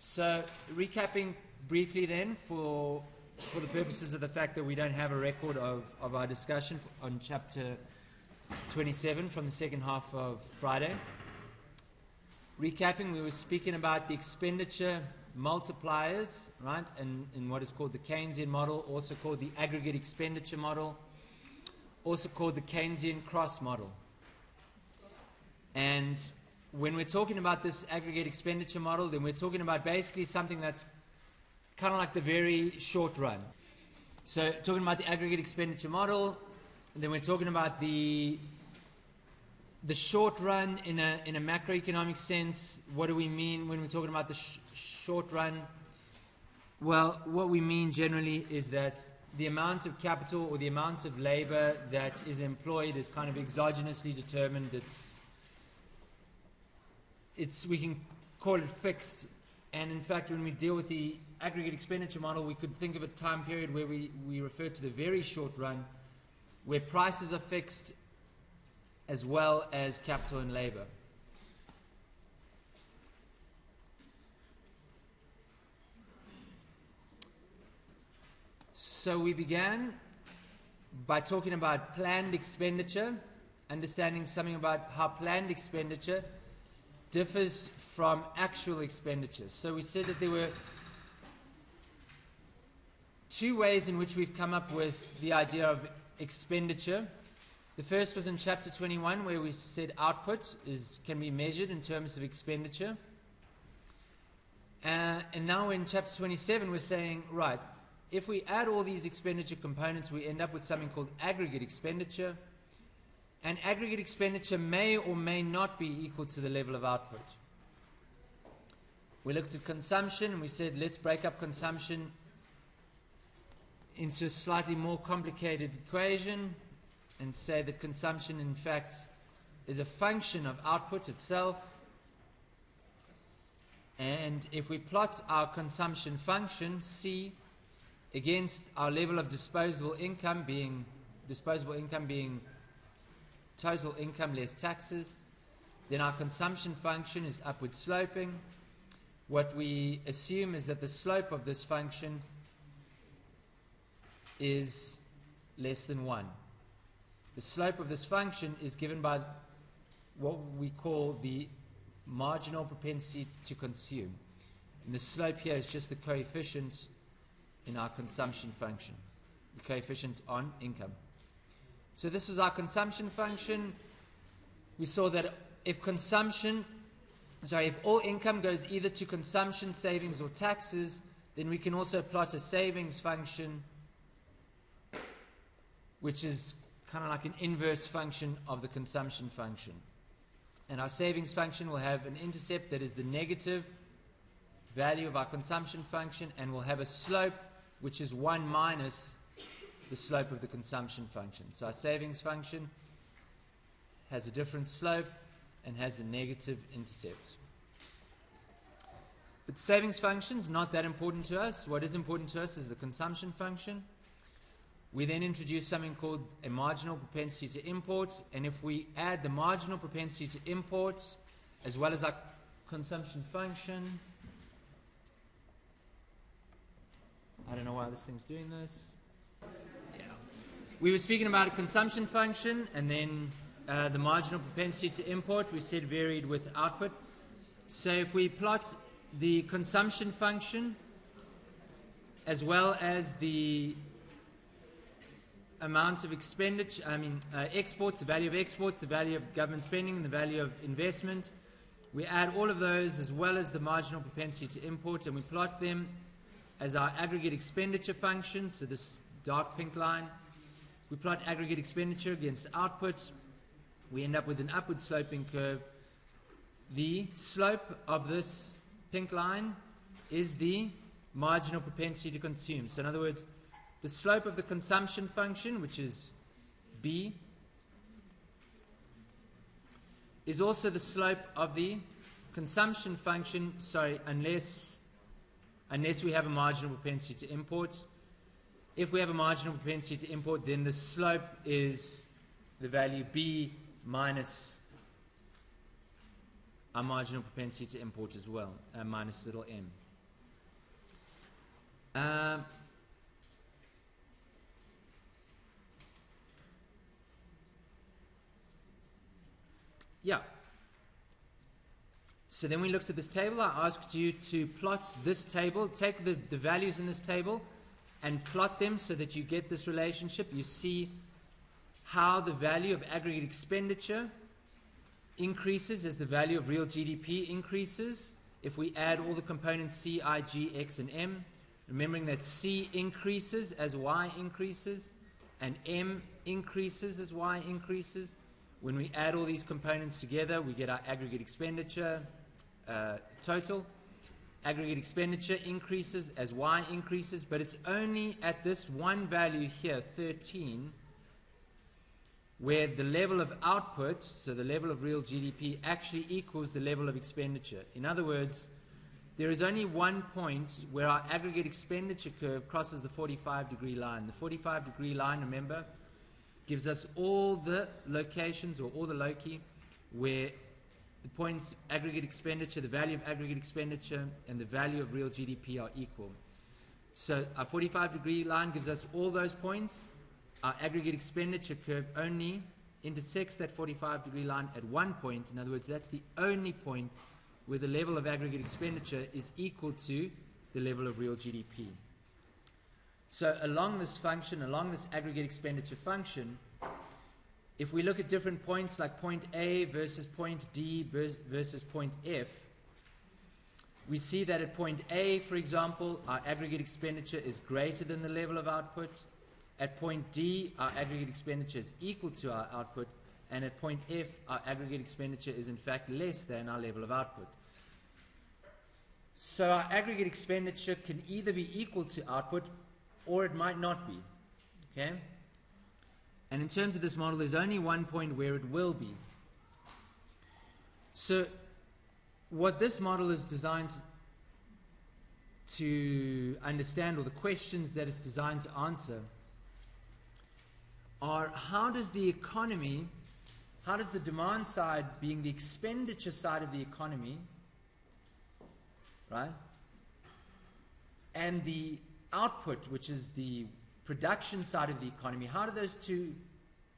So, recapping briefly then, for the purposes of the fact that we don't have a record of our discussion on chapter 27 from the second half of Friday. Recapping, we were speaking about the expenditure multipliers, right, in what is called the Keynesian model, also called the aggregate expenditure model, also called the Keynesian cross model. And when we're talking about this aggregate expenditure model, then we're talking about basically something that's kind of like the very short run. So talking about the aggregate expenditure model, and then we're talking about the short run in a macroeconomic sense. What do we mean when we're talking about the short run? Well, what we mean generally is that the amount of capital or the amount of labor that is employed is kind of exogenously determined. We can call it fixed, and in fact when we deal with the aggregate expenditure model, we could think of a time period where we refer to the very short run, where prices are fixed as well as capital and labor. So we began by talking about planned expenditure, understanding something about how planned expenditure differs from actual expenditure. So we said that there were two ways in which we've come up with the idea of expenditure. The first was in chapter 21, where we said output can be measured in terms of expenditure. And now in chapter 27, we're saying, right, if we add all these expenditure components, we end up with something called aggregate expenditure. And aggregate expenditure may or may not be equal to the level of output. We looked at consumption, and we said, let's break up consumption into a slightly more complicated equation and say that consumption, in fact, is a function of output itself. And if we plot our consumption function, C, against our level of disposable income being total income less taxes, then our consumption function is upward sloping. What we assume is that the slope of this function is less than 1. The slope of this function is given by what we call the marginal propensity to consume. And the slope here is just the coefficient in our consumption function, the coefficient on income. So this was our consumption function. We saw that if all income goes either to consumption, savings, or taxes, then we can also plot a savings function, which is kind of like an inverse function of the consumption function. And our savings function will have an intercept that is the negative value of our consumption function, and will have a slope which is 1 minus the slope of the consumption function. So our savings function has a different slope and has a negative intercept. But the savings function is not that important to us. What is important to us is the consumption function. We then introduce something called a marginal propensity to import, and if we add the marginal propensity to import as well as our consumption function, I don't know why this thing's doing this. We were speaking about a consumption function, and then the marginal propensity to import we said varied with output. So if we plot the consumption function as well as the amount of expenditure, exports, the value of exports, the value of government spending, and the value of investment, we add all of those as well as the marginal propensity to import, and we plot them as our aggregate expenditure function, so this dark pink line. We plot aggregate expenditure against output. We end up with an upward sloping curve. The slope of this pink line is the marginal propensity to consume. So in other words, the slope of the consumption function, which is B, is also the slope of the consumption function, unless we have a marginal propensity to import. If we have a marginal propensity to import, then the slope is the value B minus our marginal propensity to import as well, minus little m. Yeah. So then we looked at this table. I asked you to plot this table, take the values in this table and plot them so that you get this relationship. You see how the value of aggregate expenditure increases as the value of real GDP increases. If we add all the components C, I, G, X, and M, remembering that C increases as Y increases and M increases as Y increases. When we add all these components together, we get our aggregate expenditure total. Aggregate expenditure increases as Y increases, but it's only at this one value here, 13, where the level of output, so the level of real GDP, actually equals the level of expenditure. In other words, there is only one point where our aggregate expenditure curve crosses the 45-degree line. The 45-degree line, remember, gives us all the locations or all the loci where the points aggregate expenditure, the value of aggregate expenditure, and the value of real GDP are equal. So our 45-degree line gives us all those points. Our aggregate expenditure curve only intersects that 45-degree line at one point. In other words, that's the only point where the level of aggregate expenditure is equal to the level of real GDP. So along this function, along this aggregate expenditure function, if we look at different points like point A versus point D versus point F, we see that at point A, for example, our aggregate expenditure is greater than the level of output. At point D, our aggregate expenditure is equal to our output. And at point F, our aggregate expenditure is in fact less than our level of output. So our aggregate expenditure can either be equal to output or it might not be. Okay? And in terms of this model, there's only one point where it will be. So what this model is designed to understand, or the questions that it's designed to answer, are how does the economy, how does the demand side, being the expenditure side of the economy, right, and the output, which is the production side of the economy, how do those two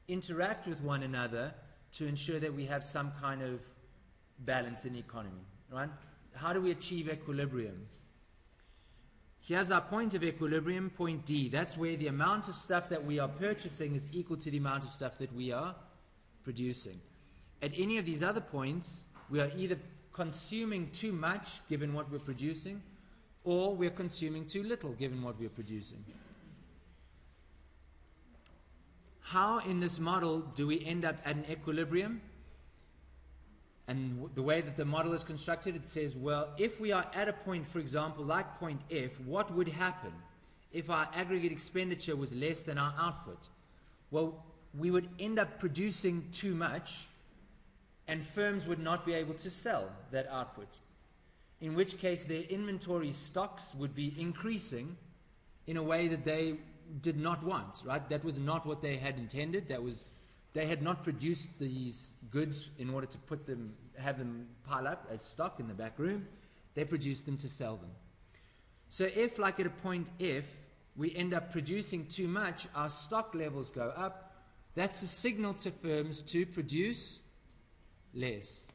interact with one another to ensure that we have some kind of balance in the economy, right? How do we achieve equilibrium? Here's our point of equilibrium, point D. That's where the amount of stuff that we are purchasing is equal to the amount of stuff that we are producing. At any of these other points, we are either consuming too much given what we're producing, or we're consuming too little given what we're producing. How in this model do we end up at an equilibrium? And the way that the model is constructed, it says, well, if we are at a point, for example, like point F, what would happen if our aggregate expenditure was less than our output? Well, we would end up producing too much, and firms would not be able to sell that output, in which case their inventory stocks would be increasing in a way that they did not want, right? That was not what they had intended. That was, they had not produced these goods in order to put them, have them pile up as stock in the back room. They produced them to sell them. So if, like at a point F, we end up producing too much, our stock levels go up, that's a signal to firms to produce less.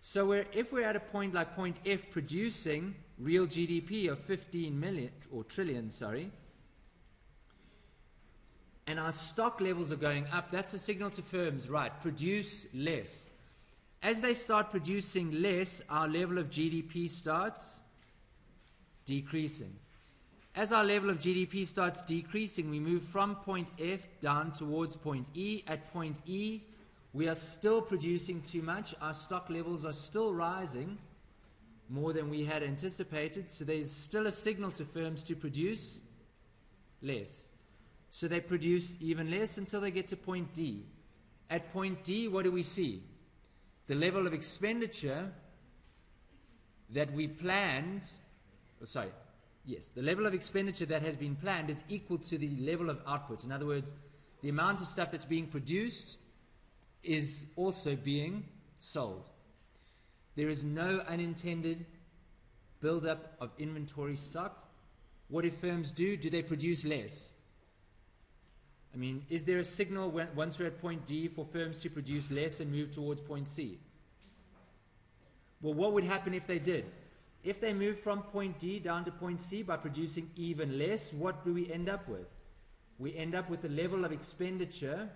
So if we're at a point like point F producing real GDP of 15 million, or trillion, sorry, and our stock levels are going up, that's a signal to firms, right, produce less. As they start producing less, our level of GDP starts decreasing. As our level of GDP starts decreasing, we move from point F down towards point E. At point E, we are still producing too much. Our stock levels are still rising more than we had anticipated, so there's still a signal to firms to produce less. So they produce even less until they get to point D. At point D, what do we see? The level of expenditure that we planned, the level of expenditure that has been planned is equal to the level of output. In other words, the amount of stuff that's being produced is also being sold. There is no unintended buildup of inventory stock what do firms do? Do they produce less? I mean, is there a signal once we're at point D for firms to produce less and move towards point C? Well, what would happen if they did? If they move from point D down to point C by producing even less, what do we end up with? We end up with a level of expenditure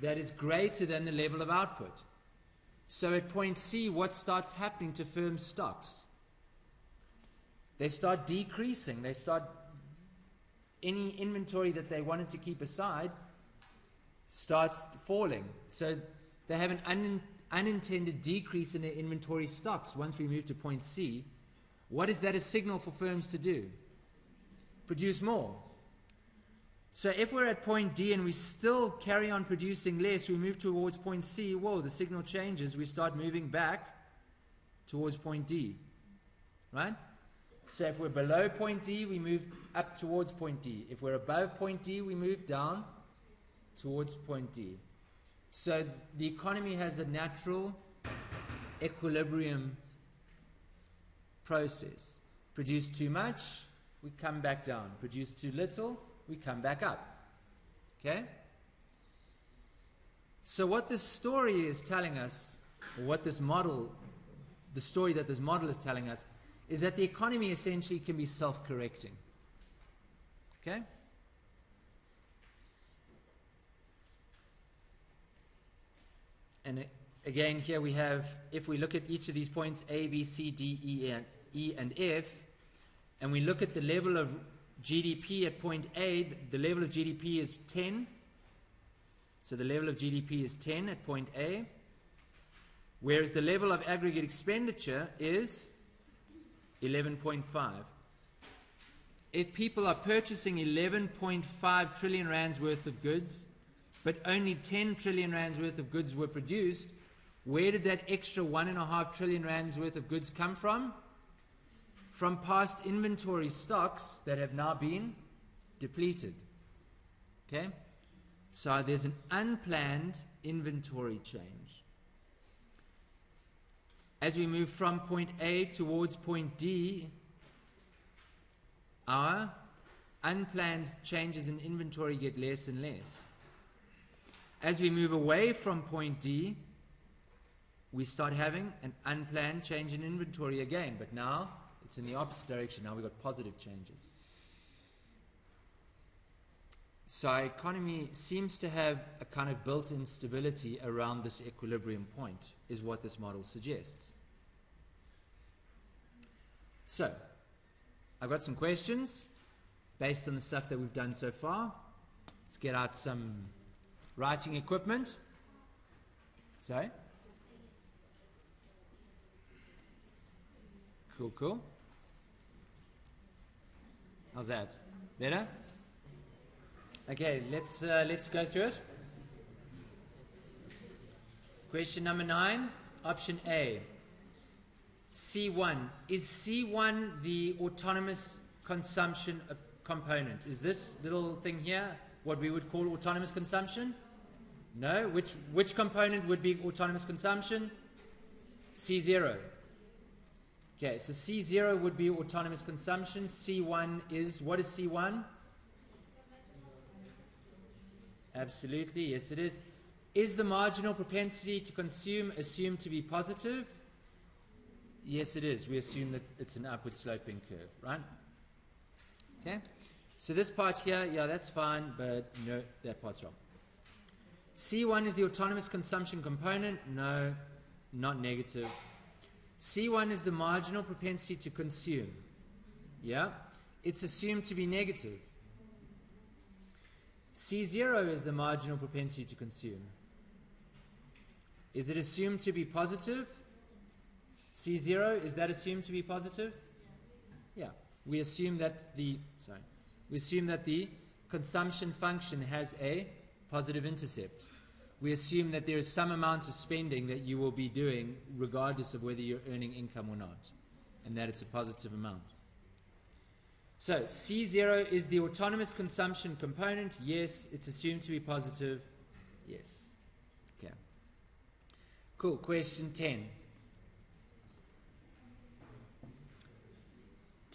that is greater than the level of output. So at point C, what starts happening to firms' stocks? They start decreasing. Any inventory that they wanted to keep aside starts falling. So they have an unintended decrease in their inventory stocks once we move to point C. What is that a signal for firms to do? Produce more. So if we're at point D and we still carry on producing less, we move towards point C, whoa, the signal changes. We start moving back towards point D. Right? So if we're below point D, we move up towards point D. If we're above point D, we move down towards point D. So the economy has a natural equilibrium process. Produce too much, we come back down. Produce too little, we come back up. Okay? So what this story is telling us, or what this model, the story that this model is telling us, is that the economy essentially can be self-correcting. Okay? And again, here we have, if we look at each of these points, A, B, C, D, E, and F, and we look at the level of GDP at point A, the level of GDP is 10. So the level of GDP is 10 at point A, whereas the level of aggregate expenditure is 11.5. If people are purchasing 11.5 trillion rands worth of goods, but only 10 trillion rands worth of goods were produced, where did that extra 1.5 trillion rands worth of goods come from? From past inventory stocks that have now been depleted. Okay? So there's an unplanned inventory change. As we move from point A towards point D, our unplanned changes in inventory get less and less. As we move away from point D, we start having an unplanned change in inventory again, but now it's in the opposite direction. Now we've got positive changes. So our economy seems to have a kind of built-in stability around this equilibrium point, is what this model suggests. So, I've got some questions based on the stuff that we've done so far. Let's get out some writing equipment. Sorry? Cool, cool. How's that? Better? Okay, let's go through it. Question number 9, option A. C1. Is C1 the autonomous consumption component? Is this little thing here what we would call autonomous consumption? No. Which component would be autonomous consumption? C0. Okay, so C0 would be autonomous consumption. C1 is, what is C1? Absolutely, yes it is. Is the marginal propensity to consume assumed to be positive? Yes it is. We assume that it's an upward sloping curve, right? Okay, so this part here, yeah, that's fine, but no, that part's wrong. C1 is the autonomous consumption component. No, not negative. C1 is the marginal propensity to consume. Yeah, it's assumed to be negative. C0 is the marginal propensity to consume. Is it assumed to be positive? C0, is that assumed to be positive? Yeah. We assume that the consumption function has a positive intercept. We assume that there is some amount of spending that you will be doing regardless of whether you're earning income or not, and that it's a positive amount. So C0 is the autonomous consumption component. Yes. It's assumed to be positive. Yes. Okay. Cool. Question 10.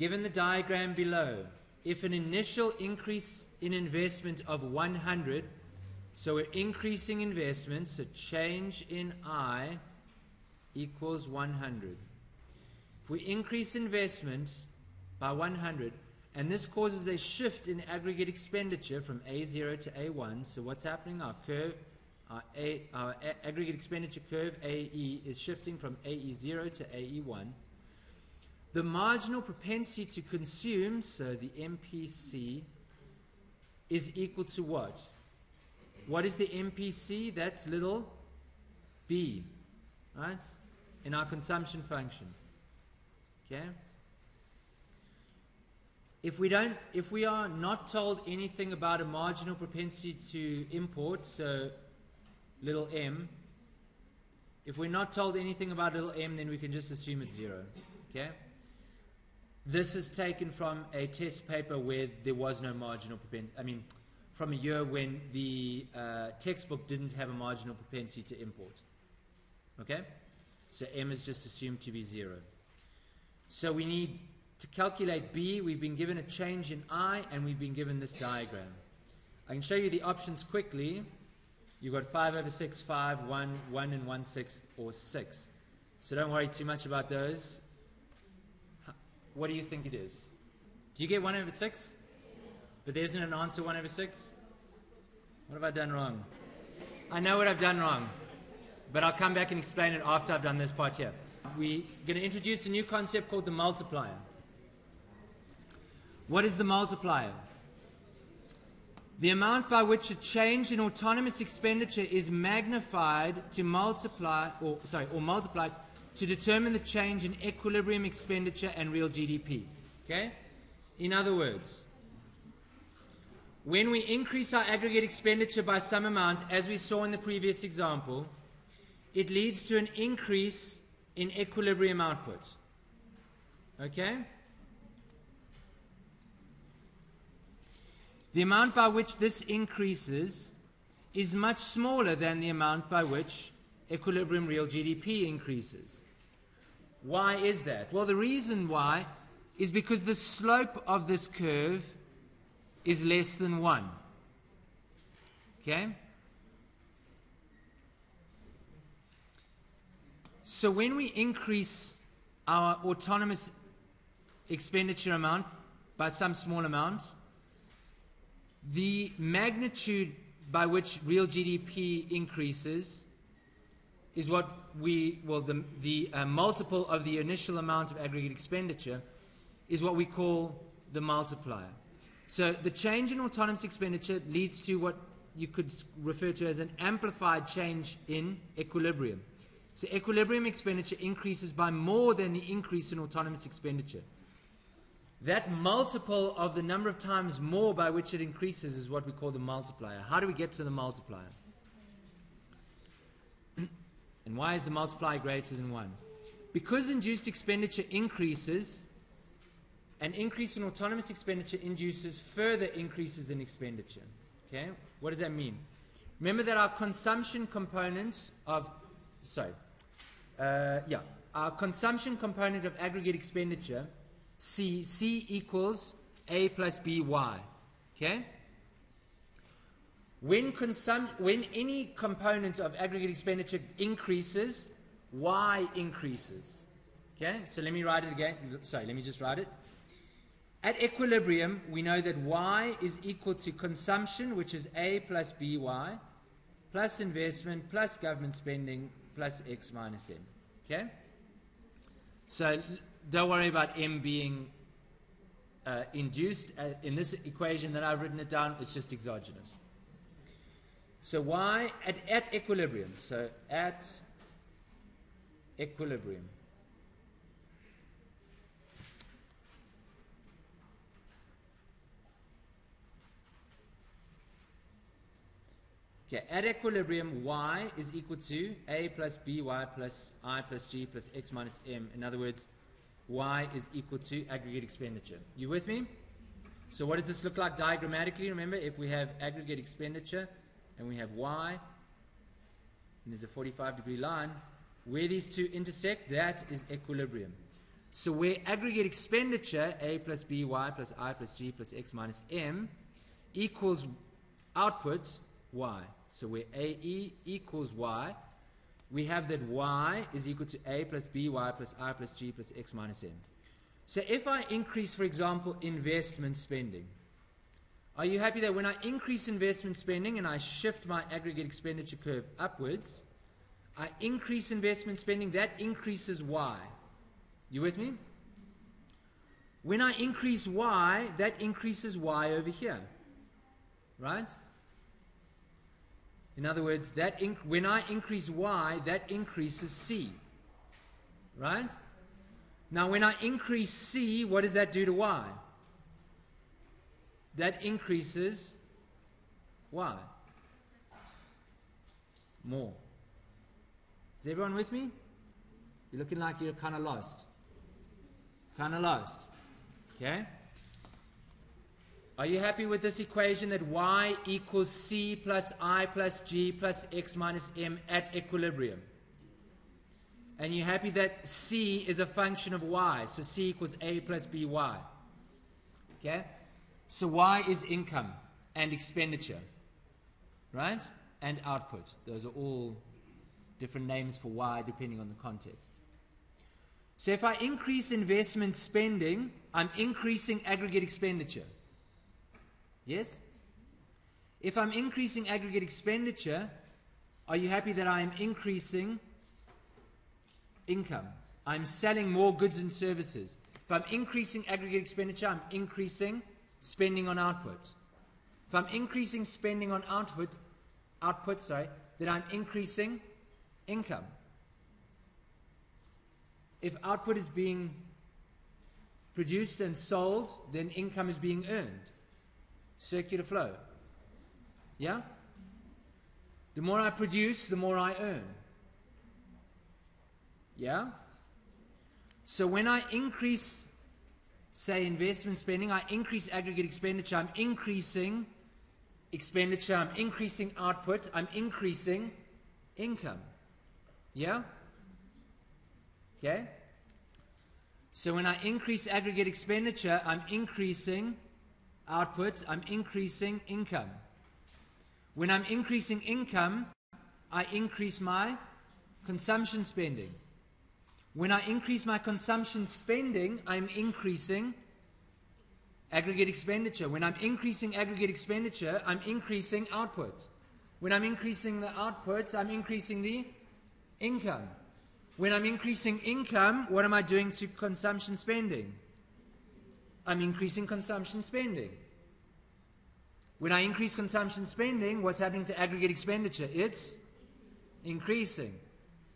given the diagram below, if an initial increase in investment of 100, so we're increasing investment, so change in I equals 100. If we increase investment by 100, and this causes a shift in aggregate expenditure from A0 to A1, so what's happening? Our curve, our aggregate expenditure curve, AE, is shifting from AE0 to AE1. The marginal propensity to consume, so the MPC, is equal to what? What is the MPC? That's little b, right? In our consumption function. Okay? If we are not told anything about a marginal propensity to import, so little m, if we're not told anything about little m, then we can just assume it's 0. Okay? This is taken from a test paper where there was no marginal propensity. From a year when the textbook didn't have a marginal propensity to import. Okay? So m is just assumed to be 0. So we need to calculate B. We've been given a change in I, and we've been given this diagram. I can show you the options quickly. You've got 5 over 6, 5, 1, 1 and 1/6, or 6. So don't worry too much about those. What do you think it is? Do you get 1 over 6? But there isn't an answer 1 over 6? What have I done wrong? I know what I've done wrong, but I'll come back and explain it after I've done this part here. We're going to introduce a new concept called the multiplier. What is the multiplier? The amount by which a change in autonomous expenditure is magnified to multiplied to determine the change in equilibrium expenditure and real GDP. Okay? In other words, when we increase our aggregate expenditure by some amount, as we saw in the previous example, it leads to an increase in equilibrium output. Okay? The amount by which this increases is much smaller than the amount by which equilibrium real GDP increases. Why is that? Well, the reason why is because the slope of this curve is less than 1. Okay? So when we increase our autonomous expenditure amount by some small amount, the magnitude by which real GDP increases is what the multiple of the initial amount of aggregate expenditure is what we call the multiplier. So the change in autonomous expenditure leads to what you could refer to as an amplified change in equilibrium. So equilibrium expenditure increases by more than the increase in autonomous expenditure. That multiple of the number of times more by which it increases is what we call the multiplier. How do we get to the multiplier? And why is the multiplier greater than 1? Because induced expenditure increases, an increase in autonomous expenditure induces further increases in expenditure. Okay? What does that mean? Remember that our consumption component of aggregate expenditure, C equals A plus BY. Okay? When any component of aggregate expenditure increases, Y increases. Okay? So let me write it again. Sorry, let me just write it. At equilibrium, we know that Y is equal to consumption, which is A plus BY, plus investment, plus government spending, plus X minus M. Okay? So don't worry about M being induced. In this equation that I've written it down, it's just exogenous. So Y at equilibrium. So at equilibrium. Okay, at equilibrium, Y is equal to A plus BY plus I plus G plus X minus M. In other words, Y is equal to aggregate expenditure. You with me? So what does this look like diagrammatically? Remember, if we have aggregate expenditure and we have Y, and there's a 45-degree line, where these two intersect, that is equilibrium. So where aggregate expenditure, A plus B, Y plus I plus G plus X minus M, equals output, Y. So where AE equals Y, we have that Y is equal to A plus B, Y plus I plus G plus X minus M. So if I increase, for example, investment spending, are you happy that when I increase investment spending and I shift my aggregate expenditure curve upwards, I increase investment spending, that increases Y. You with me? When I increase Y, that increases Y over here. Right? In other words, when I increase Y, that increases C. Right? Now, when I increase C, what does that do to Y? That increases Y. More. Is everyone with me? You're looking like you're kind of lost. Kind of lost. Okay? Are you happy with this equation that Y equals C plus I plus G plus X minus M at equilibrium? And you're happy that C is a function of Y. So C equals A plus BY. Okay? So Y is income and expenditure. Right? And output. Those are all different names for Y depending on the context. So if I increase investment spending, I'm increasing aggregate expenditure. Yes? If I'm increasing aggregate expenditure, are you happy that I'm increasing income? I'm selling more goods and services. If I'm increasing aggregate expenditure, I'm increasing spending on output. If I'm increasing spending on output, then I'm increasing income. If output is being produced and sold, then income is being earned. Circular flow. Yeah? The more I produce, the more I earn. Yeah? So when I increase, say, investment spending, I increase aggregate expenditure, I'm increasing expenditure, I'm increasing output, I'm increasing income. Yeah? Okay? So when I increase aggregate expenditure, I'm increasing output, I'm increasing income. When I'm increasing income, I increase my consumption spending. When I increase my consumption spending, I'm increasing aggregate expenditure. When I'm increasing aggregate expenditure, I'm increasing output. When I'm increasing the output, I'm increasing the income. When I'm increasing income, what am I doing to consumption spending? I'm increasing consumption spending. When I increase consumption spending, what's happening to aggregate expenditure? It's increasing.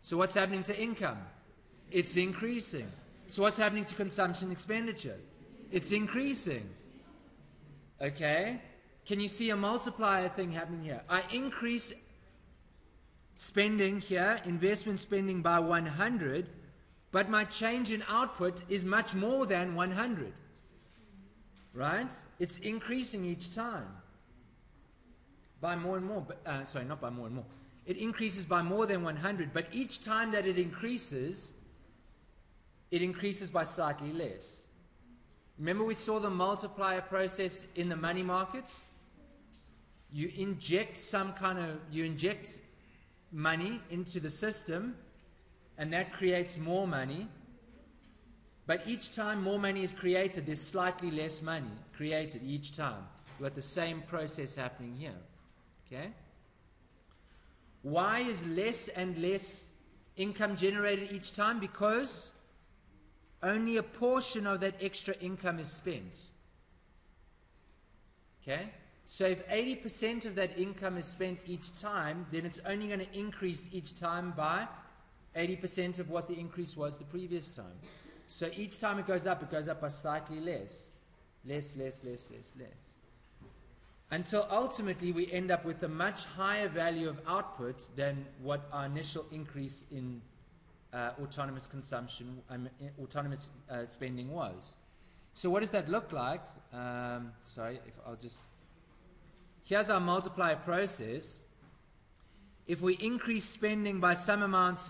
So what's happening to income? It's increasing. So what's happening to consumption expenditure? It's increasing. Okay? Can you see a multiplier thing happening here? I increase spending here, investment spending by 100, but my change in output is much more than 100. Right? It's increasing each time. By more and more. Sorry, not by more and more. It increases by more than 100, but each time that it increases by slightly less. Remember we saw the multiplier process in the money market? You inject money into the system, and that creates more money. But each time more money is created, there's slightly less money created each time. We've got the same process happening here. Okay? Why is less and less income generated each time? Because only a portion of that extra income is spent. Okay? So if 80% of that income is spent each time, then it's only going to increase each time by 80% of what the increase was the previous time. So each time it goes up by slightly less. Less. Until ultimately we end up with a much higher value of output than what our initial increase in autonomous consumption, autonomous spending was. So what does that look like? Here's our multiplier process. If we increase spending by some amount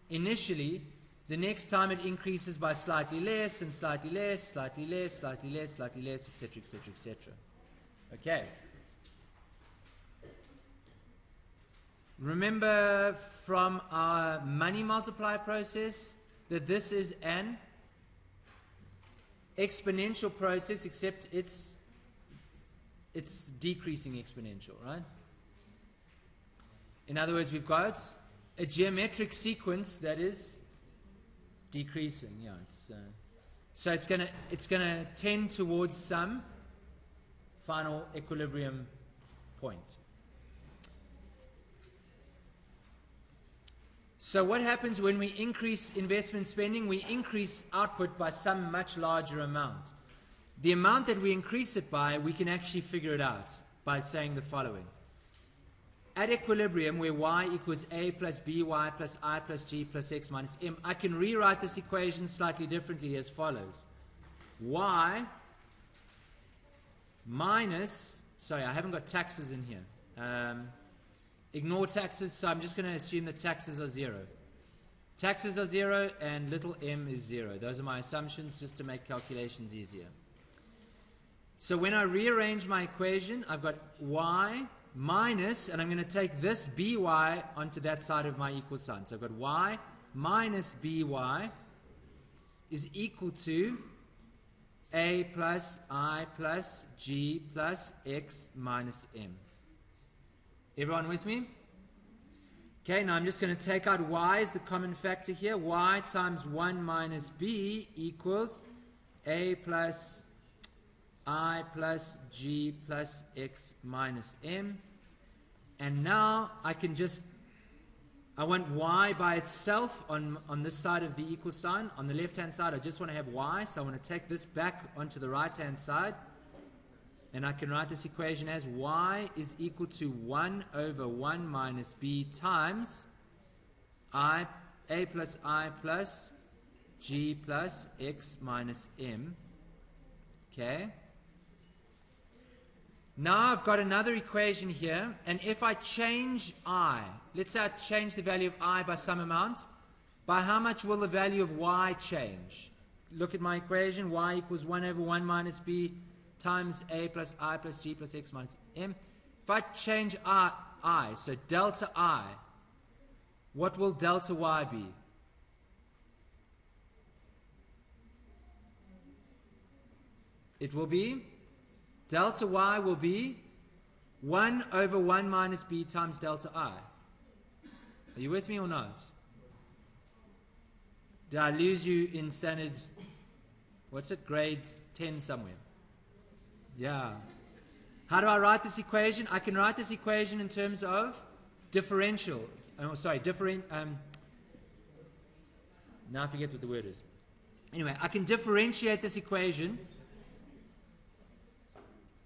initially, The next time it increases by slightly less, and slightly less, slightly less, slightly less, slightly less, etc., etc., etc. Okay. Remember from our money multiply process that this is an exponential process, except it's decreasing exponential, right? In other words, we've got a geometric sequence that is decreasing. Yeah, so it's gonna tend towards some final equilibrium point. So what happens when we increase investment spending? We increase output by some much larger amount. The amount that we increase it by, we can actually figure it out by saying the following. At equilibrium, where y equals a plus by plus I plus g plus x minus m, I can rewrite this equation slightly differently as follows. Y minus, sorry, I haven't got taxes in here. Ignore taxes, so I'm just going to assume that taxes are 0. Taxes are 0 and little m is 0. Those are my assumptions just to make calculations easier. So when I rearrange my equation, I've got y minus, and I'm going to take this by onto that side of my equal sign. So I've got y minus by is equal to a plus I plus g plus x minus m. Everyone with me? Okay, now I'm just going to take out y as the common factor here. Y times 1 minus b equals a plus I plus g plus x minus m. And now I want y by itself on this side of the equal sign. On the left-hand side, I just want to have y, so I want to take this back onto the right-hand side. And I can write this equation as y is equal to 1 over 1 minus b times a plus g plus x minus m. Okay. Now I've got another equation here, and if I change I, let's say I change the value of I by some amount, by how much will the value of y change? Look at my equation, y equals 1 over 1 minus b times a plus I plus g plus x minus m. If I change I, so delta I, what will delta y be? It will be, delta y will be 1 over 1 minus b times delta I. Are you with me or not? Did I lose you in standard, what's it, grade 10 somewhere? Yeah. How do I write this equation? I can write this equation in terms of differentials. Now I forget what the word is. Anyway, I can differentiate this equation.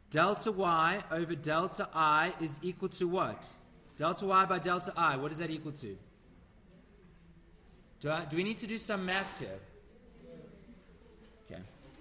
Delta y over delta I is equal to what? Delta y by delta I, what is that equal to? Do we need to do some maths here?